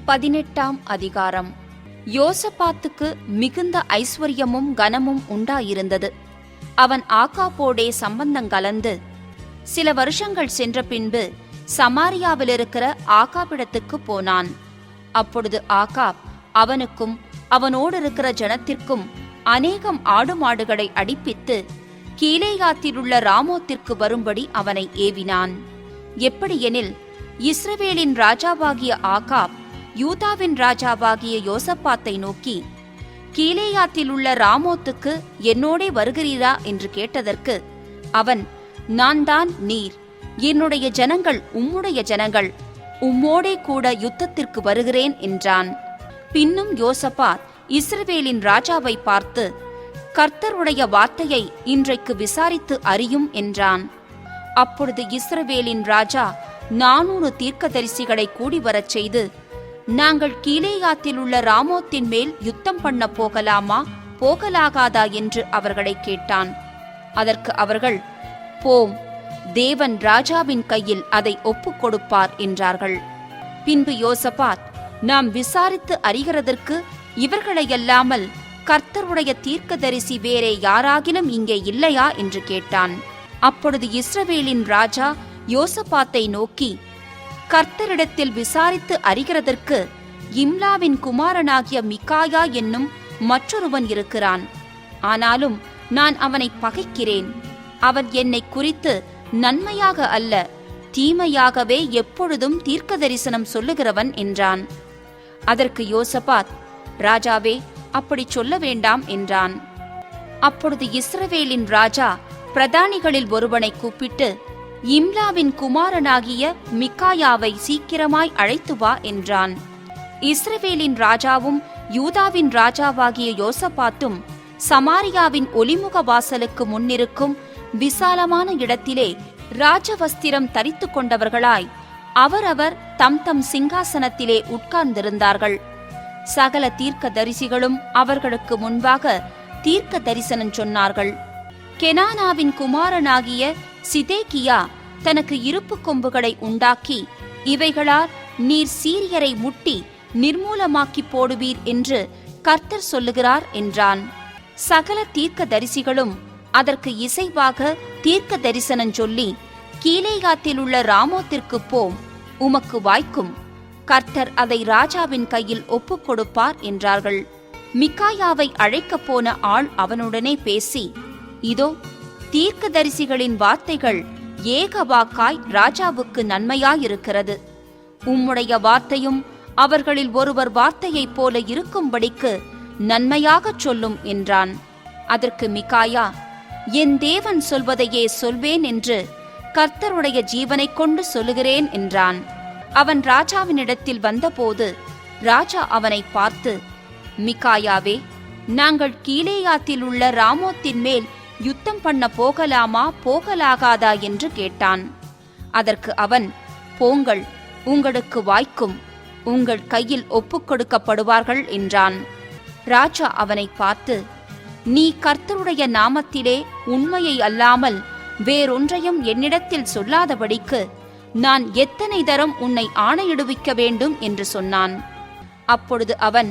18ஆம் அதிகாரம். யோசபாத்துக்கு மிகுந்த ஐஸ்வர்யமும் கனமும் உண்டாயிருந்தது. அவன் ஆகாபோடே சம்பந்தம் கலந்து சில வருஷங்கள் சென்ற பின்பு சமாரியாவிலிருக்கிற ஆகாபிடத்துக்கு போனான். அப்பொழுது ஆகாப் அவனுக்கும் அவனோடு இருக்கிற ஜனத்திற்கும் அநேகம் ஆடு மாடுகளை அடிப்பித்து கீலேயாத்திலுள்ள ராமோத்திற்கு வரும்படி அவனை ஏவினான். எப்படியெனில், இஸ்ரவேலின் ராஜாவாகிய ஆகாப் யூதாவின் ராஜாவாகிய யோசபாத்தை நோக்கி, கீலேயாத்திலுள்ள ராமோத்துக்கு என்னோடே வருகிறீரா என்று கேட்டதற்கு அவன், நான் தான் நீர், என்னுடைய ஜனங்கள் உம்முடைய ஜனங்கள், உம்மோடே கூட யுத்தத்திற்கு வருகிறேன் என்றான். பின்னும் யோசபாத் இஸ்ரவேலின் ராஜாவை பார்த்து, கர்த்தருடைய வார்த்தையை இன்றைக்கு விசாரித்து அறியும் என்றான். அப்பொழுது இஸ்ரவேலின் ராஜா 400 தீர்க்கதரிசிகளை கூடிவரச் செய்து, நாங்கள் கீலேயாத்தில் உள்ள ராமோத்தின் மேல் யுத்தம் பண்ண போகலாமா போகலாகாதா என்று அவர்களை கேட்டான். அதற்கு அவர்கள், போம், தேவன் ராஜாவின் கையில் அதை ஒப்புக் கொடுப்பார் என்றார்கள். பின்பு யோசபாத், நாம் விசாரித்து அறிகிறதற்கு இவர்களையல்லாமல் கர்த்தருடைய தீர்க்கதரிசி வேறே யாராகிலும் இங்கே இல்லையா என்று கேட்டான். அப்பொழுது இஸ்ரவேலின் ராஜா யோசபாத்தை நோக்கி, கர்த்தரிடத்தில் விசாரித்து அறிகிறதற்கு இம்லாவின் குமாரனாகிய மிகாயா என்னும் மற்றொருவன் இருக்கிறான். ஆனாலும் நான் அவனை பகைக்கிறேன். அவன் என்னை குறித்து நன்மையாக அல்ல, தீமையாகவே எப்பொழுதும் தீர்க்க தரிசனம் சொல்லுகிறவன் என்றான். அதற்கு யோசபாத், ராஜாவே, அப்படி சொல்ல வேண்டாம் என்றான். அப்பொழுது இஸ்ரவேலின் ராஜா பிரதானிகளில் ஒருவனை கூப்பிட்டு, இம்லாவின் குமாரனாகிய மிகாயாவை சீக்கிரமாய் அழைத்து வா என்றான். இஸ்ரவேலின் ராஜாவும் யூதாவின் ராஜாவாகிய யோசபாத்தும் சமாரியாவின் ஒலிமுக வாசலுக்கு முன்னிருக்கும் விசாலமான இடத்திலே ராஜவஸ்திரம் தரித்து கொண்டவர்களாய் அவரவர் தம் தம் சிங்காசனத்திலே உட்கார்ந்திருந்தார்கள். சகல தீர்க்க தரிசிகளும் அவர்களுக்கு முன்பாக தீர்க்க தரிசனம் சொன்னார்கள். கெனானாவின் குமாரனாகிய சிதேக்கியா தனக்கு இருப்பு கொம்புகளை உண்டாக்கி, இவைகளால் நீர் சீரியரை முட்டி நிர்மூலமாக்கி போடுவீர் என்று கர்த்தர் சொல்லுகிறார் என்றான். சகல தீர்க்க தரிசிகளும் அதற்கு இசைவாக தீர்க்க தரிசனம் சொல்லி, கீலேயாத்தில் உள்ள ராமோத்திற்கு போம், உமக்கு வாய்க்கும், கர்த்தர் அதை ராஜாவின் கையில் ஒப்புக் கொடுப்பார் என்றார்கள். மிகாயாவை அழைக்கப் போன ஆள் அவனுடனே பேசி, இதோ, தீர்க்கதரிசிகளின் வார்த்தைகள் ஏக வாக்காய் ராஜாவுக்கு நன்மையாயிருக்கிறது. உம்முடைய வார்த்தையும் அவர்களில் ஒருவர் வார்த்தையைப் போல இருக்கும்படிக்கு நன்மையாகச் சொல்லும் என்றான். அதற்கு மிகாயா, என் தேவன் சொல்வதையே சொல்வேன் என்று கர்த்தருடைய ஜீவனைக் கொண்டு சொல்லுகிறேன் என்றான். அவன் ராஜாவினிடத்தில் வந்தபோது ராஜா அவனை பார்த்து, மிகாயாவே, நாங்கள் கீலேயாத்தில் உள்ள ராமோத்தின் மேல் யுத்தம் பண்ண போகலாமா போகலாகாதா என்று கேட்டான். அதற்கு அவன், போங்கள், உங்களுக்கு வாய்க்கும், உங்கள் கையில் ஒப்புக் கொடுக்கப்படுவார்கள் என்றான். ராஜா அவனை பார்த்து, நீ கர்த்தருடைய நாமத்திலே உண்மையை அல்லாமல் வேறொன்றையும் என்னிடத்தில் சொல்லாதபடிக்கு நான் எத்தனை தரம் உன்னை ஆணையிடுவிக்க வேண்டும் என்று சொன்னான். அப்பொழுது அவன்,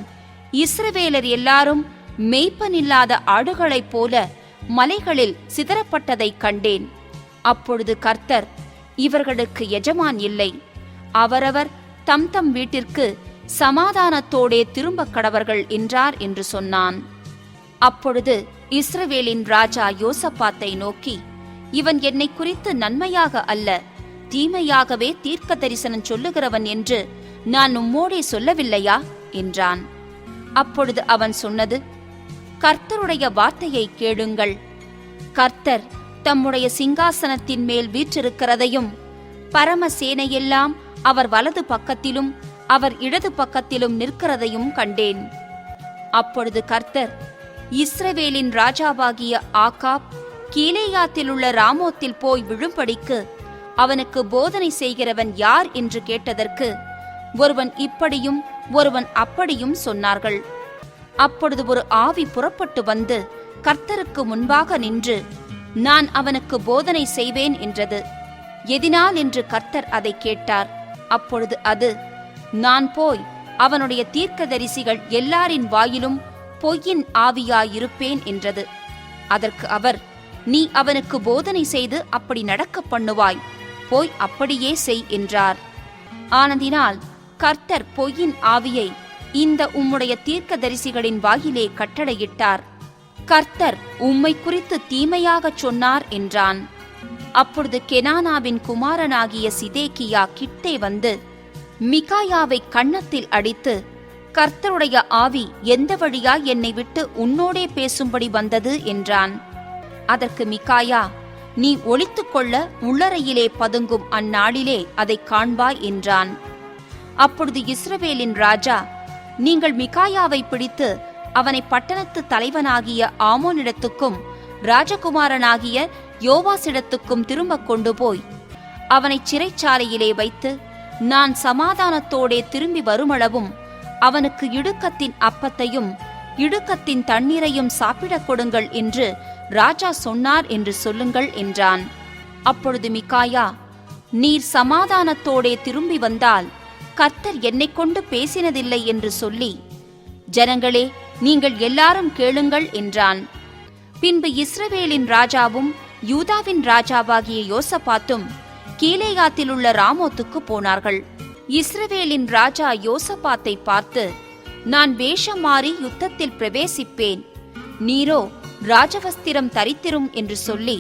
இஸ்ரவேலர் எல்லாரும் மேய்ப்பனில்லாத ஆடுகளைப் போல மலைகளில் சிதறப்பட்டதைக் கண்டேன். அப்பொழுது கர்த்தர், இவர்களுக்கு எஜமான் இல்லை, அவரவர் தம் தம் வீட்டிற்கு சமாதானத்தோடே திரும்ப கடவர்கள் என்றார் என்று சொன்னான். அப்பொழுது இஸ்ரவேலின் ராஜா யோசபாத்தை நோக்கி, இவன் என்னை குறித்து நன்மையாக அல்ல, தீமையாகவே தீர்க்க தரிசனம் சொல்லுகிறவன் என்று நான் உம்மோடே சொல்லவில்லையா என்றான். அப்பொழுது அவன் சொன்னது, கர்த்தருடைய வார்த்தையை கேளுங்கள். கர்த்தர் தம்முடைய சிங்காசனத்தின் மேல் வீற்றிருக்கிறதையும் பரமசேனையெல்லாம் அவர் வலது பக்கத்திலும் அவர் இடது பக்கத்திலும் நிற்கிறதையும் கண்டேன். அப்பொழுது கர்த்தர், இஸ்ரவேலின் ராஜாவாகிய ஆகாப் கீலேயாத்தில் உள்ள ராமோத்தில் போய் விழும்படிக்கு அவனுக்கு போதனை செய்கிறவன் யார் என்று கேட்டதற்கு ஒருவன் இப்படியும் ஒருவன் அப்படியும் சொன்னார்கள். அப்பொழுது ஒரு ஆவி புறப்பட்டு வந்து கர்த்தருக்கு முன்பாக நின்று, நான் அவனுக்கு போதனை செய்வேன் என்றது. எதினால் என்று கர்த்தர் அதை கேட்டார். அப்பொழுது அது, நான் போய் அவனுடைய தீர்க்கதரிசிகள் எல்லாரின் வாயிலும் பொய்யின் ஆவியாயிருப்பேன் என்றது. அதற்கு அவர், நீ அவனுக்கு போதனை செய்து அப்படி நடக்க பண்ணுவாய், போய் அப்படியே செய் என்றார். ஆனதினால் கர்த்தர் பொய்யின் ஆவியை இந்த உம்முடைய தீர்க்கதரிசிகளின் வாயிலே கட்டளையிட்டார். கர்த்தர் உம்மை குறித்து தீமையாகச் சொன்னார் என்றான். அப்பொழுது கெனானாவின் குமாரனாகிய சிதேக்கியா கிட்டே வந்து மிகாயாவை கன்னத்தில் அடித்து, கர்த்தருடைய ஆவி எந்த வழியாய் என்னை விட்டு உன்னோடே பேசும்படி வந்தது என்றான். அதற்கு மிகாயா, நீ ஒளித்துக்கொள்ள உள்ளறையிலே பதுங்கும் அந்நாளிலே அதை காண்பாய் என்றான். அப்பொழுது இஸ்ரவேலின் ராஜா, நீங்கள் மிகாயாவை பிடித்து அவனை பட்டணத்து தலைவனாகிய ஆமோனிடத்துக்கும் ராஜகுமாரனாகிய யோவாசிடத்துக்கும் திரும்ப கொண்டு போய் அவனை சிறைச்சாலையிலே வைத்து, நான் சமாதானத்தோடே திரும்பி வருமளவும் அவனுக்கு இடுக்கத்தின் அப்பத்தையும் இடுக்கத்தின் தண்ணீரையும் சாப்பிடக் கொடுங்கள் என்று ராஜா சொன்னார் என்று சொல்லுங்கள் என்றான். அப்பொழுது மிகாயா, நீர் சமாதானத்தோடே திரும்பி வந்தால் கர்த்தர் என்னை கொண்டு பேசினதில்லை என்று சொல்லி, ஜனங்களே, நீங்கள் எல்லாரும் கேளுங்கள் என்றான். பின்பு இஸ்ரவேலின் ராஜாவும் யூதாவின் ராஜாவாகிய யோசபாத்தும் கீலேயாத்திலுள்ள ராமோத்துக்கு போனார்கள். இஸ்ரவேலின் ராஜா யோசபாத்தை பார்த்து, நான் வேஷம் மாறி யுத்தத்தில் பிரவேசிப்பேன், நீரோ ராஜவஸ்திரம் தரித்திரும் என்று சொல்லி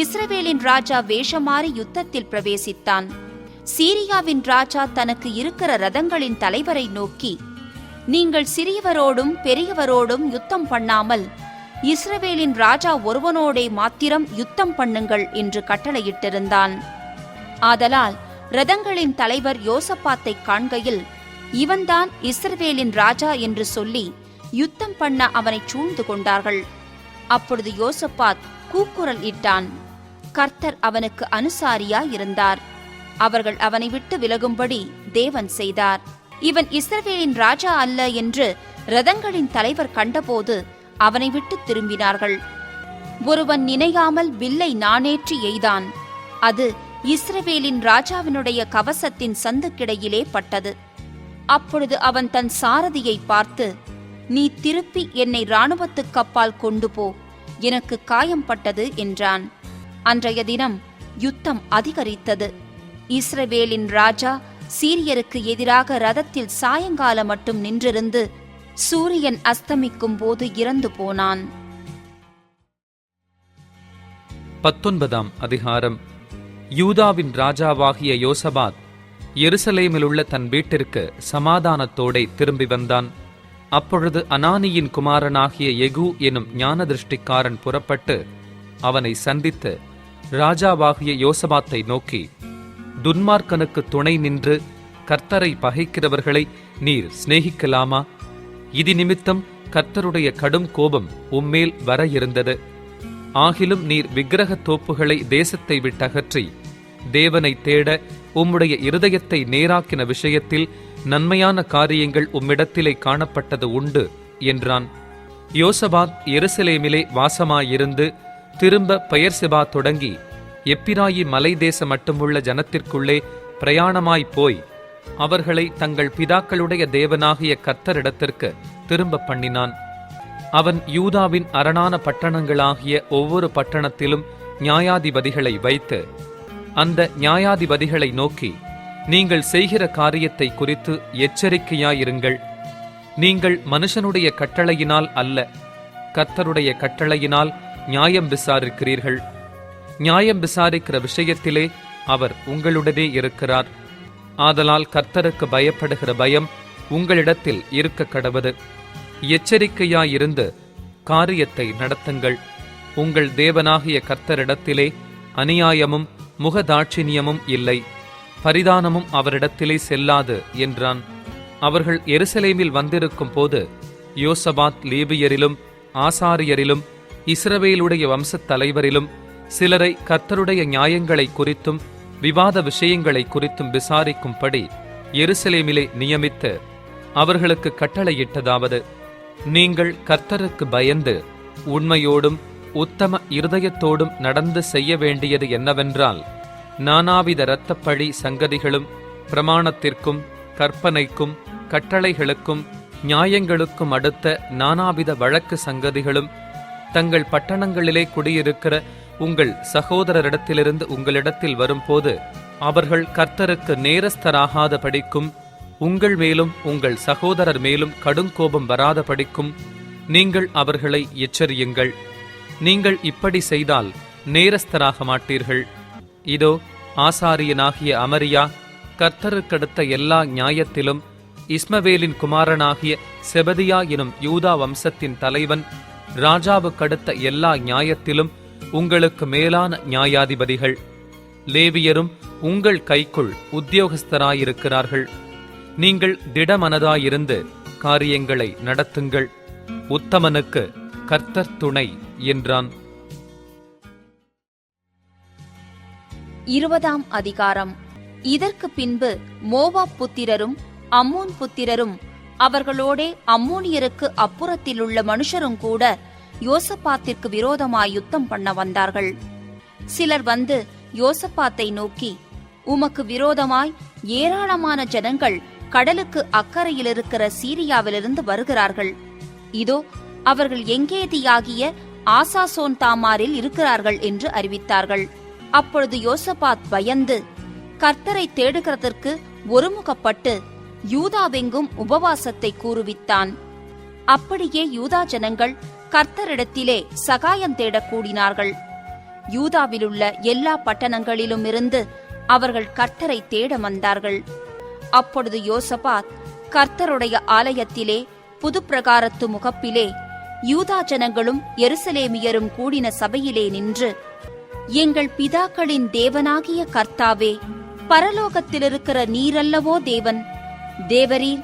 இஸ்ரவேலின் ராஜா வேஷமாறி யுத்தத்தில் பிரவேசித்தான். சீரியாவின் ராஜா தனக்கு இருக்கிற ரதங்களின் தலைவரை நோக்கி, நீங்கள் சிறியவரோடும் பெரியவரோடும் யுத்தம் பண்ணாமல் இஸ்ரவேலின் ராஜா ஒருவனோடே மாத்திரம் யுத்தம் பண்ணுங்கள் என்று கட்டளையிட்டிருந்தான். ஆதலால் ரதங்களின் தலைவர் யோசபாத்தை காண்கையில், இவன்தான் இஸ்ரவேலின் ராஜா என்று சொல்லி யுத்தம் பண்ண அவனை சூழ்ந்து கொண்டார்கள். அப்பொழுது யோசபாத் கூக்குரல் இட்டான். கர்த்தர் அவனுக்கு அனுசாரியாயிருந்தார். அவர்கள் அவனை விட்டு விலகும்படி தேவன் செய்தார். இவன் இஸ்ரவேலின் ராஜா அல்ல என்று ரதங்களின் தலைவர் கண்டபோது அவனை விட்டு திரும்பினார்கள். ஒருவன் நினையாமல் வில்லை நாணேற்றி எய்தான். அது இஸ்ரவேலின் ராஜாவினுடைய கவசத்தின் சந்துக்கிடையிலே பட்டது. அப்பொழுது அவன் தன் சாரதியை பார்த்து, நீ திருப்பி என்னை இராணுவத்துக்கு அப்பால் கொண்டு போ, எனக்கு காயம் பட்டது என்றான். அன்றைய தினம் யுத்தம் அதிகரித்தது. இஸ்ரவேலின் ராஜா சீரியருக்கு எதிராக ரதத்தில் சாயங்காலம் மட்டும் நின்றிருந்து சூரியன் அஸ்தமிக்கும் போது இறந்து போனான். 19ஆம் அதிகாரம். யூதாவின் ராஜாவாகிய யோசபாத் எருசலேமிலுள்ள தன் வீட்டிற்கு சமாதானத்தோடே திரும்பி வந்தான். அப்பொழுது அனானியின் குமாரனாகிய யெகூ எனும் ஞானதிருஷ்டிக்காரன் புறப்பட்டு அவனை சந்தித்து ராஜாவாகிய யோசபாத்தை நோக்கி, துன்மார்க்கனுக்கு துணை நின்று கர்த்தரை பகைக்கிறவர்களை நீர் சிநேகிக்கலாமா? இது நிமித்தம் கர்த்தருடைய கடும் கோபம் உம்மேல் வர இருந்தது. ஆகிலும் நீர் விக்கிரகத் தோப்புகளை தேசத்தை விட்டகற்றி தேவனை தேட உம்முடைய இருதயத்தை நேராக்கின விஷயத்தில் நன்மையான காரியங்கள் உம்மிடத்திலே காணப்பட்டது உண்டு என்றான். யோசபாத் எருசலேமிலே வாசமாயிருந்து திரும்ப பெயர்செபா தொடங்கி எப்பிராயி மலை தேசம் மட்டுமுள்ள ஜனத்திற்குள்ளே பிரயாணமாய்ப் போய் அவர்களை தங்கள் பிதாக்களுடைய தேவனாகிய கர்த்தரிடத்திற்கு திரும்ப பண்ணினான். அவன் யூதாவின் அரணான பட்டணங்களாகிய ஒவ்வொரு பட்டணத்திலும் நியாயாதிபதிகளை வைத்து அந்த நியாயாதிபதிகளை நோக்கி, நீங்கள் செய்கிற காரியத்தை குறித்து எச்சரிக்கையாயிருங்கள். நீங்கள் மனுஷனுடைய கட்டளையினால் அல்ல, கர்த்தருடைய கட்டளையினால் நியாயம் விசாரிக்கிறீர்கள். நியாயம் விசாரிக்கிற விஷயத்திலே அவர் உங்களுடனே இருக்கிறார். ஆதலால் கர்த்தருக்கு பயப்படுகிற பயம் உங்களிடத்தில் இருக்க கடவது. எச்சரிக்கையாயிருந்து காரியத்தை நடத்துங்கள். உங்கள் தேவனாகிய கர்த்தரிடத்திலே அநியாயமும் முகதாட்சிணியமும் இல்லை, பரிதானமும் அவரிடத்திலே செல்லாது என்றான். அவர்கள் எருசலேமில் வந்திருக்கும் போது யோசபாத் லேவியரிலும் ஆசாரியரிலும் இஸ்ரவேலுடைய வம்சத் தலைவரிலும் சிலரை கர்த்தருடைய நியாயங்களை குறித்தும் விவாத விஷயங்களை குறித்தும் விசாரிக்கும்படி எருசலேமிலே நியமித்து அவர்களுக்கு கட்டளையிட்டதாவது, நீங்கள் கர்த்தருக்கு பயந்து உண்மையோடும் உத்தம இருதயத்தோடும் நடந்து செய்ய வேண்டியது என்னவென்றால், நானாவித இரத்தப்பழி சங்கதிகளும் பிரமாணத்திற்கும் கற்பனைக்கும் கட்டளைகளுக்கும் நியாயங்களுக்கும் அடுத்த நானாவித வழக்கு சங்கதிகளும் தங்கள் பட்டணங்களிலே குடியிருக்கிற உங்கள் சகோதரரிடத்திலிருந்து உங்களிடத்தில் வரும்போது அவர்கள் கர்த்தருக்கு நேரஸ்தராகாத படிக்கும் உங்கள் மேலும் உங்கள் சகோதரர் மேலும் கடுங்கோபம் வராத படிக்கும் நீங்கள் அவர்களை எச்சரியுங்கள். நீங்கள் இப்படி செய்தால் நேரஸ்தராக மாட்டீர்கள். இதோ ஆசாரியனாகிய அமரியா கர்த்தருக்கடுத்த எல்லா நியாயத்திலும் இஸ்மவேலின் குமாரனாகிய செபதியா எனும் யூதா வம்சத்தின் தலைவன் ராஜாவுக்கடுத்த எல்லா நியாயத்திலும் உங்களுக்கு மேலான நியாயாதிபதிகள். லேவியரும் உங்கள் கைக்குள் உத்தியோகஸ்தராயிருக்கிறார்கள். நீங்கள் திடமனதாயிருந்து காரியங்களை நடத்துங்கள். உத்தமனுக்கு கர்த்தர் துணை என்றான். 20ஆம் அதிகாரம். இதற்கு பின்பு மோவாப் புத்திரரும் அம்மோன் புத்திரரும் அவர்களோடே அம்மோனியருக்கு அப்புறத்திலுள்ள மனுஷரும் கூட யோசபாத்திற்கு விரோதமாய் யுத்தம் பண்ண வந்தார்கள். சிலர் வந்து யோசபாத்தை நோக்கி, உமக்கு விரோதமாய் ஏராளமான ஜனங்கள் கடலுக்கு அக்கறையில் இருக்கிற சீரியாவிலிருந்து வருகிறார்கள். இதோ அவர்கள் எங்கேதியாகிய ஆசாசோன் தாமாரில் இருக்கிறார்கள் என்று அறிவித்தார்கள். அப்பொழுது யோசபாத் பயந்து கர்த்தரை தேடுகிறதற்கு ஒருமுகப்பட்டு யூதாவெங்கும் உபவாசத்தை கூறுவித்தான். அப்படியே யூதா ஜனங்கள் கர்த்தரிடத்திலே சகாயம் தேடக் கூடினார்கள். யூதாவிலுள்ள எல்லா பட்டணங்களிலும் இருந்து அவர்கள் கர்த்தரை தேட வந்தார்கள். அப்பொழுது யோசபாத் கர்த்தருடைய ஆலயத்திலே புது பிரகாரத்து முகப்பிலே யூதா ஜனங்களும் எருசலேமியரும் கூடின சபையிலே நின்று, எங்கள் பிதாக்களின் தேவனாகிய கர்த்தாவே, பரலோகத்திலிருக்கிற நீரல்லவோ தேவன், தேவரீர்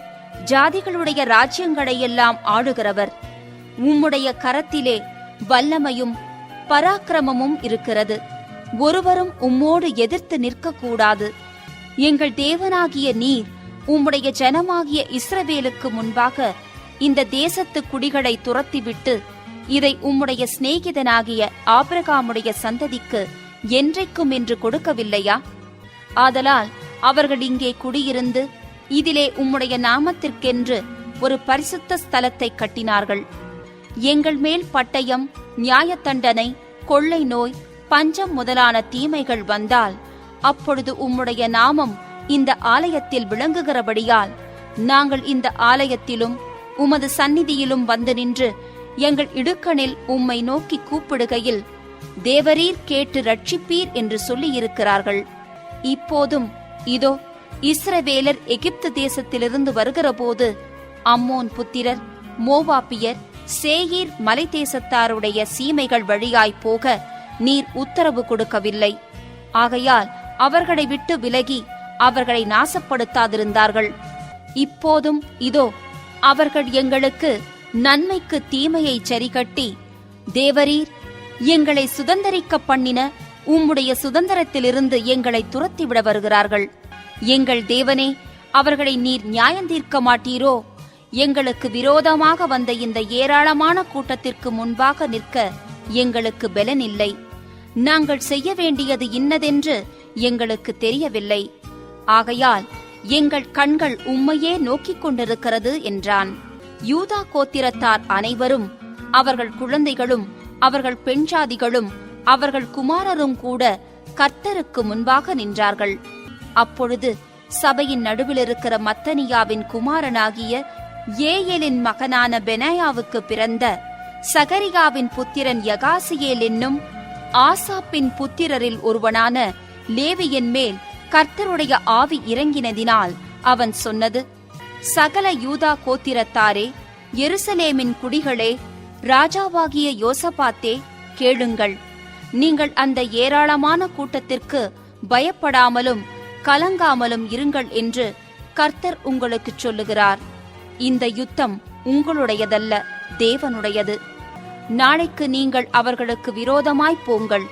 ஜாதிகளுடைய ராஜ்யங்களையெல்லாம் ஆளுகிறவர். உம்முடைய கரத்திலே வல்லமையும் பராக்கிரமமும் இருக்கிறது. ஒருவரும் உம்மோடு எதிர்த்து நிற்கக்கூடாது. எங்கள் தேவனாகிய நீர் உம்முடைய ஜனமாகிய இஸ்ரவேலுக்கு முன்பாக இந்த தேசத்து குடிகளை துரத்திவிட்டு இதை உம்முடைய சிநேகிதனாகிய ஆபிரகாமுடைய சந்ததிக்கு என்றைக்கும் என்று கொடுக்கவில்லையா? ஆதலால் அவர்கள் இங்கே குடியிருந்து இதிலே உம்முடைய நாமத்திற்கென்று ஒரு பரிசுத்த ஸ்தலத்தை கட்டினார்கள். எங்கள் மேல் பட்டயம், நியாயத்தண்டனை, கொள்ளை நோய், பஞ்சம் முதலான தீமைகள் வந்தால் அப்பொழுது உம்முடைய நாமம் இந்த ஆலயத்தில் விளங்குகிறபடியால் நாங்கள் இந்த ஆலயத்திலும் உமது சந்நிதியிலும் வந்து நின்று எங்கள் இடுக்கணில் உம்மை நோக்கி கூப்பிடுகையில் தேவரீர் கேட்டு ரட்சிப்பீர் என்று சொல்லியிருக்கிறார்கள். இப்போதும் இதோ இஸ்ரவேலர் எகிப்து தேசத்திலிருந்து வருகிறபோது அம்மோன் புத்திரர், மோவாபியர், சேயீர் மலை தேசத்தாருடைய சீமைகள் வழியாய் போக நீர் உத்தரவு கொடுக்கவில்லை. ஆகையால் அவர்களை விட்டு விலகி அவர்களை நாசப்படுத்தாதிருந்தார்கள். இப்போதும் இதோ அவர்கள் எங்களுக்கு நன்மைக்கு தீமையை சரிகட்டி தேவரீர் எங்களை சுதந்தரிக்க பண்ணின உம்முடைய சுதந்திரத்திலிருந்து எங்களை துரத்திவிட வருகிறார்கள். எங்கள் தேவனே, அவர்களை நீர் நியாயந்தீர்க்க மாட்டீரோ? எங்களுக்கு விரோதமாக வந்த இந்த ஏராளமான கூட்டத்திற்கு முன்பாக நிற்க எங்களுக்கு பெலன் இல்லை. நாங்கள் செய்ய வேண்டியது இன்னதென்று எங்களுக்கு தெரியவில்லை. ஆகையால் எங்கள் கண்கள் உம்மையே நோக்கிக் கொண்டிருக்கிறது என்றான். யூதா கோத்திரத்தார் அனைவரும், அவர்கள் குழந்தைகளும் அவர்கள் பெண்ஜாதிகளும் அவர்கள் குமாரரும் கூட கர்த்தருக்கு முன்பாக நின்றார்கள். அப்பொழுது சபையின் நடுவில் இருக்கிற மத்தனியாவின் குமாரனாகிய ஏயேலின் மகனான பெனாயாவுக்கு பிறந்த சகரியாவின் புத்திரன் யகாசியேல் என்னும் ஆசாப்பின் புத்திரரில் ஒருவனான லேவியன் மேல் கர்த்தருடைய ஆவி இறங்கினதினால் அவன் சொன்னது, சகல யூதா கோத்திரத்தாரே, எருசலேமின் குடிகளே, ராஜாவாகிய யோசபாத்தே, கேளுங்கள். நீங்கள் அந்த ஏராளமான கூட்டத்திற்கு பயப்படாமலும் கலங்காமலும் இருங்கள் என்று கர்த்தர் உங்களுக்குச் சொல்லுகிறார். இந்த யுத்தம் உங்களுடையதல்ல, தேவனுடையது. நாளைக்கு நீங்கள் அவர்களுக்கு விரோதமாய் போங்கள்.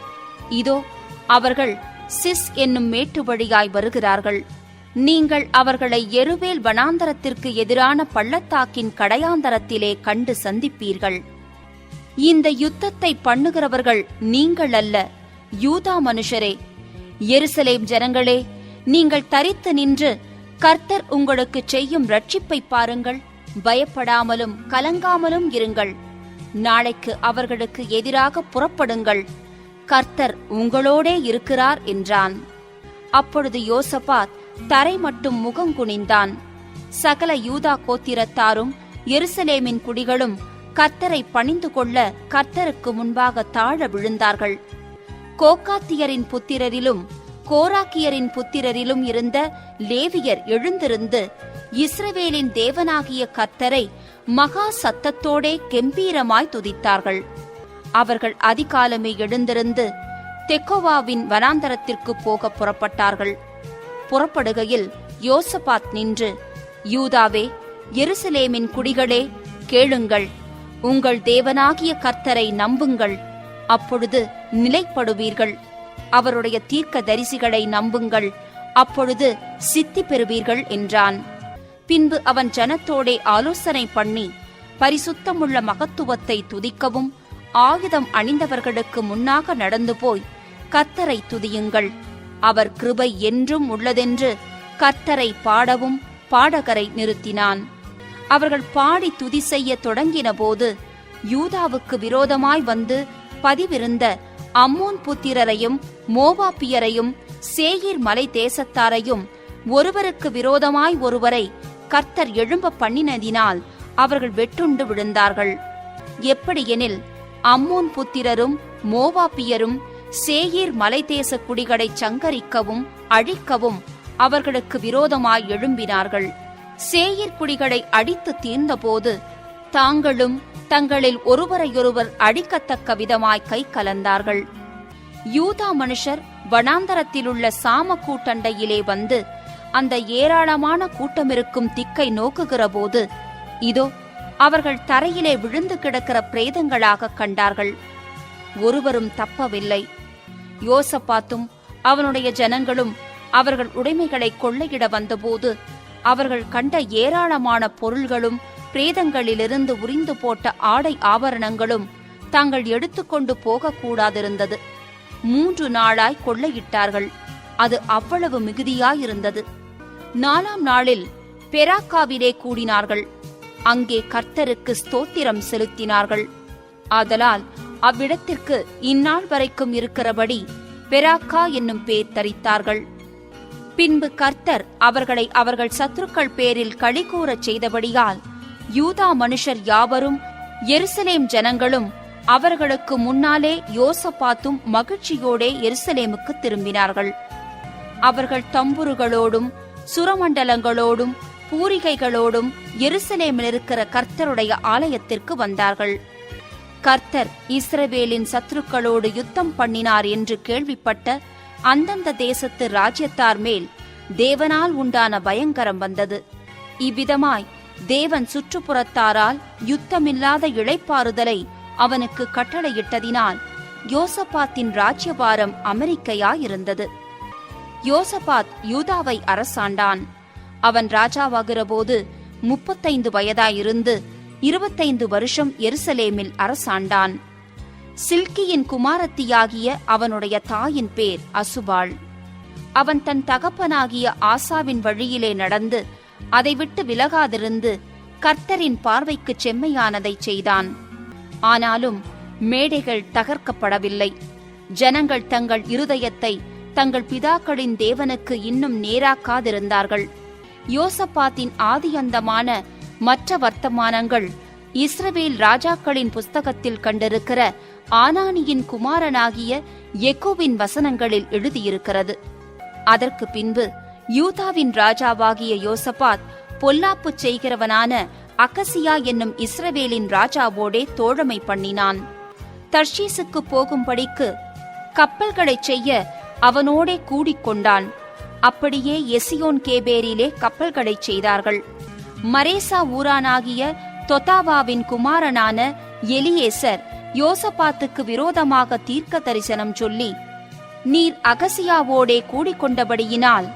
இதோ அவர்கள் சிஸ் என்னும் மேட்டு வழியாய் வருகிறார்கள். நீங்கள் அவர்களை எருவேல் வனாந்தரத்திற்கு எதிரான பள்ளத்தாக்கின் கடையாந்தரத்திலே கண்டு சந்திப்பீர்கள். இந்த யுத்தத்தை பண்ணுகிறவர்கள் நீங்கள் அல்ல, யூதா மனுஷரே. எருசலேம் ஜனங்களே, நீங்கள் தரித்து நின்று கர்த்தர் உங்களுக்கு செய்யும் ரட்சிப்பை பாருங்கள், பயப்படாமலும் கலங்காமலும் இருங்கள். நாளைக்கு அவர்களுக்கு எதிராக புறப்படுங்கள், கர்த்தர் உங்களோடே இருக்கிறார் என்றான். அப்பொழுது யோசபாத் தரை மட்டும் முகங்குனிந்தான். சகல யூதா கோத்திரத்தாரும் எருசலேமின் குடிகளும் கர்த்தரை பணிந்து கொள்ள கர்த்தருக்கு முன்பாக தாழ விழுந்தார்கள். கோகாத்தியரின் புத்திரரிலும் கோராக்கியரின் புத்திரரிலும் இருந்த லேவியர் எழுந்திருந்து இஸ்ரவேலின் தேவனாகிய கர்த்தரை மகா சத்தத்தோடே கெம்பீரமாய் துதித்தார்கள். அவர்கள் அதிகாலமே எழுந்திருந்து தெக்கோவாவின் வனாந்தரத்திற்கு போக புறப்பட்டார்கள். புறப்படுகையில் யோசபாத் நின்று, யூதாவே, எருசலேமின் குடிகளே, கேளுங்கள், உங்கள் தேவனாகிய கர்த்தரை நம்புங்கள், அப்பொழுது நிலைப்படுவீர்கள். அவருடைய தீர்க்க தரிசிகளை நம்புங்கள், அப்பொழுது சித்தி பெறுவீர்கள் என்றான். பின்பு அவன் ஜனத்தோடே ஆலோசனை பண்ணி பரிசுத்தமுள்ள மகத்துவத்தை துதிக்கவும் ஆயுதம் அணிந்தவர்களுக்கு முன்னாக நடந்து போய் கர்த்தரை துதியுங்கள், அவர் கிருபை என்றும் உள்ளதென்று கர்த்தரை பாடவும் பாடகரை நிறுத்தினான். அவர்கள் பாடி துதி செய்ய தொடங்கின போது யூதாவுக்கு விரோதமாய் வந்து பதிவிருந்த அம்மோன் புத்திரரையும் மோவாபியரையும் சேயீர் மலை தேசத்தாரையும் ஒருவருக்கு விரோதமாய் ஒருவரை கர்த்தர் எழும்ப பண்ணினதினால் அவர்கள் வெட்டுண்டு விழுந்தார்கள். எப்படியெனில் அம்மோன் புத்திரரும் மோவாபியரும் சேயீர் மலை தேச குடிகளை சங்கரிக்கவும் அழிக்கவும் அவர்களுக்கு விரோதமாய் எழும்பினார்கள். சேயீர் குடிகளை அடித்து தீர்ந்தபோது தாங்களும் தங்களில் ஒருவரையொருவர் அடிக்கத்தக்க விதமாய் கை கலந்தார்கள். யூதா மனுஷர் வனாந்தரத்திலுள்ள சாம கூட்டண்டையிலே வந்து அந்த ஏராளமான கூட்டமிருக்கும் திக்கை நோக்குகிற போது இதோ அவர்கள் தரையிலே விழுந்து கிடக்கிற பிரேதங்களாக கண்டார்கள். ஒருவரும் தப்பவில்லை. யோசபாத்தும் அவனுடைய ஜனங்களும் அவர்கள் உடைமைகளை கொள்ளையிட வந்தபோது அவர்கள் கண்ட ஏராளமான பொருள்களும் பிரேதங்களிலிருந்து உரிந்து போட்ட ஆடை ஆபரணங்களும் தாங்கள் எடுத்துக்கொண்டு போகக்கூடாதிருந்தது. 3 நாளாய் கொள்ளையிட்டார்கள். அது அவ்வளவு மிகுதியாயிருந்தது. 4ஆம் நாளில் பெராக்காவிலே கூடினார்கள். அங்கே கர்த்தருக்கு ஸ்தோத்திரம் செலுத்தினார்கள். ஆதலால் அவ்விடத்திற்கு இந்நாள் வரைக்கும் இருக்கிறபடி பெராக்கா என்னும் பேர் தரித்தார்கள். பின்பு கர்த்தர் அவர்களை அவர்கள் சத்துருக்கள் பேரில் களிகூறச் செய்தபடியால் யூதா மனுஷர் யாவரும் எருசலேம் ஜனங்களும் அவர்களுக்கு முன்னாலே யோசபாத்தும் மகிழ்ச்சியோடே எருசலேமுக்கு திரும்பினார்கள். அவர்கள் தம்புருகளோடும் சுரமண்டலங்களோடும் பூரிகைகளோடும் எருசலேமில் இருக்கிற கர்த்தருடைய ஆலயத்திற்கு வந்தார்கள். கர்த்தர் இஸ்ரவேலின் சத்துருக்களோடு யுத்தம் பண்ணினார் என்று கேள்விப்பட்ட அந்தந்த தேசத்து ராஜ்யத்தார் மேல் தேவனால் உண்டான பயங்கரம் வந்தது. இவ்விதமாய் தேவன் சுற்றுப்புறத்தாரால் யுத்தமில்லாத இளைப்பாறுதலை அவனுக்கு கட்டளையிட்டதினால் யோசபாத்தின் ராஜ்யபாரம் அமெரிக்கையாயிருந்தது. யோசபாத் யூதாவை அரசாண்டான். அவன் ராஜாவாகிறபோது 35 வயதாயிருந்து 25 வருஷம் எருசலேமில் அரசாண்டான். சில்கியின் குமாரத்தியாகிய அவனுடைய தாயின் பேர் அசுபாள். அவன் தன் தகப்பனாகிய ஆசாவின் வழியிலே நடந்து அதை விட்டு விலகாதிருந்து கர்த்தரின் பார்வைக்கு செம்மையானதை செய்தான். ஆனாலும் மேடைகள் தகர்க்கப்படவில்லை. ஜனங்கள் தங்கள் இருதயத்தை தங்கள் பிதாக்களின் தேவனுக்கு இன்னும் நேராக்காதிருந்தார்கள். யோசபாத்தின் ஆதியந்தமான மற்ற வர்த்தமானங்கள் இஸ்ரவேல் ராஜாக்களின் புஸ்தகத்தில் கண்டிருக்கிற ஆனானியின் குமாரனாகிய எகோவின் வசனங்களில் எழுதியிருக்கிறது. அதற்கு பின்பு யூதாவின் ராஜாவாகிய யோசபாத் பொல்லாப்பு செய்கிறவனான அகசியா என்னும் இஸ்ரவேலின் ராஜாவோடே தோழமை பண்ணினான். தர்ஷீசுக்கு போகும்படிக்கு கப்பல்களைச் செய்ய அவனோடே கூடிக்கொண்டான். அப்படியே எசியோன் கேபேரிலே கப்பல்களைச் செய்தார்கள். மரேசா ஊரானாகிய தொதாவாவின் குமாரனான எலியேசர் யோசபாத்துக்கு விரோதமாக தீர்க்க தரிசனம் சொல்லி, நீர் அகசியாவோடே கூடிக்கொண்டபடியினால்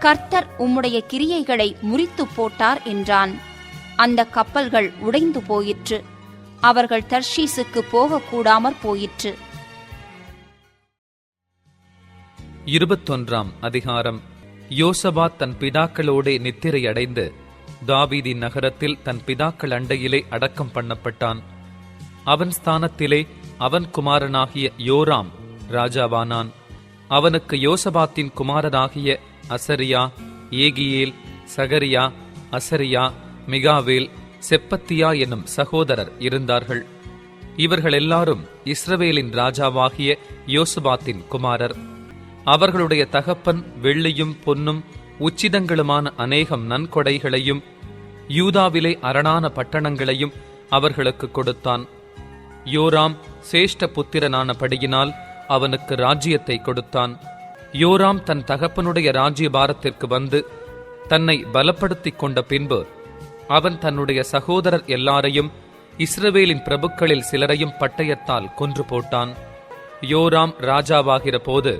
கர்த்தர் உம்முடைய கிரியைகளை முறித்து போட்டார் என்றான். அந்த கப்பல்கள் உடைந்து போயிற்று. அவர்கள் தர்ஷீசுக்கு போகக்கூடாமற் போயிற்று. 21ஆம் அதிகாரம். யோசபாத் தன் பிதாக்களோடே நித்திரையடைந்து தாவீதின் நகரத்தில் தன் பிதாக்கள் அண்டையிலே அடக்கம் பண்ணப்பட்டான். அவன் ஸ்தானத்திலே அவன் குமாரனாகிய யோராம் ராஜாவானான். அவனுக்கு யோசபாத்தின் குமாரனாகிய அசரியா, ஏகியேல், சகரியா, அசரியா, மிகாவேல், செப்பத்தியா என்னும் சகோதரர் இருந்தார்கள். இவர்கள் எல்லாரும் இஸ்ரவேலின் ராஜாவாகிய யோசபாத்தின் குமாரர். அவர்களுடைய தகப்பன் வெள்ளியும் பொன்னும் உச்சிதங்களுமான அநேகம் நன்கொடைகளையும் யூதாவிலே அரணான பட்டணங்களையும் அவர்களுக்கு கொடுத்தான். யோராம் சேஷ்ட புத்திரனானபடியினால் அவனுக்கு ராஜ்யத்தை கொடுத்தான். யோராம் தன் தகப்பனுடைய ராஜ்யபாரத்திற்கு வந்து தன்னை பலப்படுத்திக் கொண்ட பின்பு அவன் தன்னுடைய சகோதரர் எல்லாரையும் இஸ்ரவேலின் பிரபுக்களில் சிலரையும் பட்டயத்தால் கொன்று போட்டான். யோராம் ராஜாவாகிற போது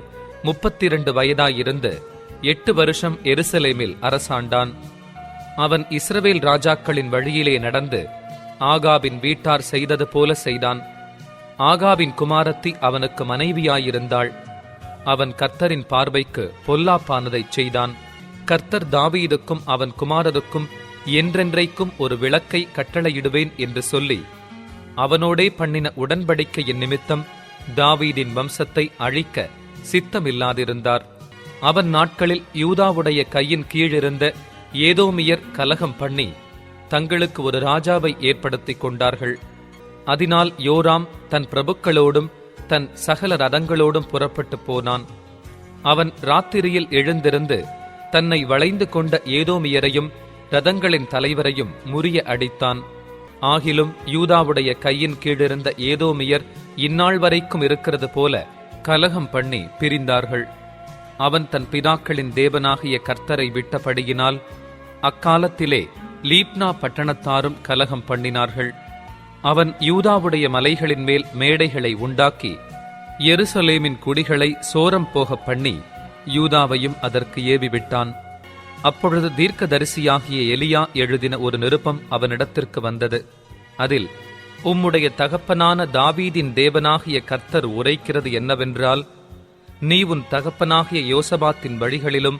32 வயதாயிருந்து 8 வருஷம் எருசலேமில் அரசாண்டான். அவன் இஸ்ரவேல் ராஜாக்களின் வழியிலே நடந்து ஆகாபின் வீட்டார் செய்தது போல செய்தான். ஆகாபின் குமாரத்தி அவனுக்கு மனைவியாயிருந்தாள். அவன் கர்த்தரின் பார்வைக்கு பொல்லாப்பானதைச் செய்தான். கர்த்தர் தாவீதுக்கும் அவன் குமாரருக்கும் என்றென்றைக்கும் ஒரு விளக்கை கட்டளையிடுவேன் என்று சொல்லி அவனோடே பண்ணின உடன்படிக்கையின் நிமித்தம் தாவீதின் வம்சத்தை அழிக்க சித்தமில்லாதிருந்தார். அவன் நாட்களில் யூதாவுடைய கையின் கீழிருந்த ஏதோமியர் கலகம் பண்ணி தங்களுக்கு ஒரு ராஜாவை ஏற்படுத்திக் கொண்டார்கள். அதனால் யோராம் தன் பிரபுக்களோடும் தன் சகல ரதங்களோடும் புறப்பட்டு போனான். அவன் ராத்திரியில் எழுந்திருந்து தன்னை வளைந்து கொண்ட ஏதோமியரையும் ரதங்களின் தலைவரையும் முறிய அடித்தான். ஆகிலும் யூதாவுடைய கையின் கீழிருந்த ஏதோமியர் இந்நாள் வரைக்கும் இருக்கிறது போல கலகம் பண்ணி பிரிந்தார்கள். அவன் தன் பிதாக்களின் தேவனாகிய கர்த்தரை விட்டபடியினால் அக்காலத்திலே லீப்னா பட்டணத்தாரும் கலகம் பண்ணினார்கள். அவன் யூதாவுடைய மலைகளின் மேல் மேடைகளை உண்டாக்கி எருசலேமின் குடிகளை சோரம் போக பண்ணி யூதாவையும் அதற்கு ஏவிவிட்டான். அப்பொழுது தீர்க்கதரிசியாகிய எலியா எழுதின ஒரு நிருபம் அவனிடத்திற்கு வந்தது. அதில், உம்முடைய தகப்பனான தாவீதின் தேவனாகிய கர்த்தர் உரைக்கிறது என்னவென்றால், நீ உன் தகப்பனாகிய யோசபாத்தின் வழிகளிலும்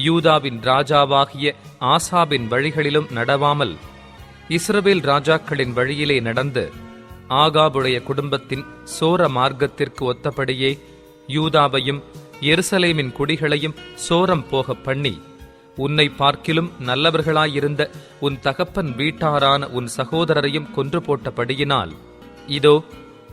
யூதாவின் ராஜாவாகிய ஆசாபின் வழிகளிலும் நடவாமல் இஸ்ரவேல் ராஜாக்களின் வழியிலே நடந்து ஆகாபுடைய குடும்பத்தின் சோர மார்க்கத்திற்கு ஒத்தபடியே யூதாவையும் எருசலேமின் குடிகளையும் சோரம் போக பண்ணி உன்னை பார்க்கிலும் நல்லவர்களாயிருந்த உன் தகப்பன் வீட்டாரான உன் சகோதரரையும் கொன்று போட்டபடியினால், இதோ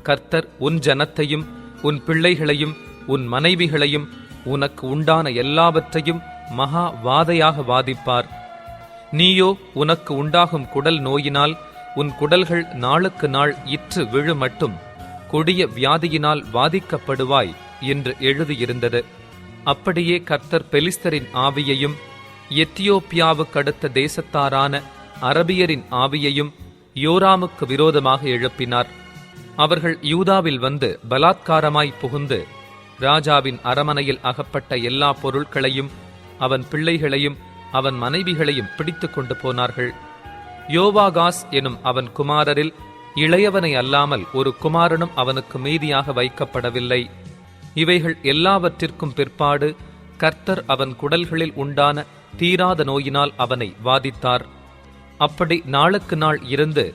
கர்த்தர் உன் ஜனத்தையும் உன் பிள்ளைகளையும் உன் மனைவிகளையும் உனக்கு உண்டான எல்லாவற்றையும் மகா வாதையாக வாதிப்பார். நீயோ உனக்கு உண்டாகும் குடல் நோயினால் உன் குடல்கள் நாளுக்கு நாள் இற்று விழுமட்டும் கொடிய வியாதியினால் வாதிக்கப்படுவாய் என்று எழுதியிருந்தது. அப்படியே கர்த்தர் பெலிஸ்தரின் ஆவியையும் எத்தியோப்பியாவுக்கடுத்த தேசத்தாரான அரபியரின் ஆவியையும் யோராமுக்கு விரோதமாக எழுப்பினார். அவர்கள் யூதாவில் வந்து பலாத்காரமாய் புகுந்து ராஜாவின் அரமனையில் அகப்பட்ட எல்லா பொருட்களையும் அவன் பிள்ளைகளையும் அவன் மனைவிகளையும் பிடித்து கொண்டு போனார்கள். யோவாகாஸ் எனும் அவன் குமாரரில் இளையவனை அல்லாமல் ஒரு குமாரனும் அவனுக்கு மீதியாக வைக்கப்படவில்லை. இவைகள் எல்லாவற்றிற்கும் பிற்பாடு கர்த்தர் அவன் குடல்களில் உண்டான தீராத நோயினால் அவனை வாதித்தார். அப்படி நாளுக்கு நாள் இருந்து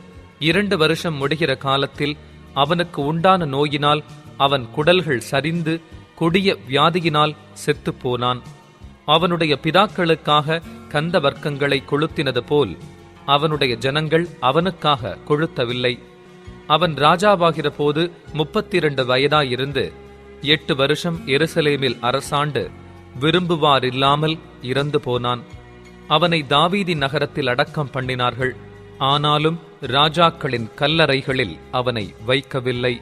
2 வருஷம் முடிகிற காலத்தில் அவனுக்கு உண்டான நோயினால் அவன் குடல்கள் சரிந்து கொடிய வியாதியினால் செத்துப்போனான். அவனுடைய பிதாக்களுக்காக கந்த வர்க்கங்களை கொளுத்தினது போல் அவனுடைய ஜனங்கள் அவனுக்காக கொளுத்தவில்லை. அவன் ராஜாவாகிற போது 32 வயதாயிருந்து 8 வருஷம் எருசலேமில் அரசாண்டு விரும்புவாரில்லாமல் இறந்து போனான். அவனை தாவீதின் நகரத்தில் அடக்கம் பண்ணினார்கள். ஆனாலும் ராஜாக்களின் கல்லறைகளில் அவனை வைக்கவில்லை.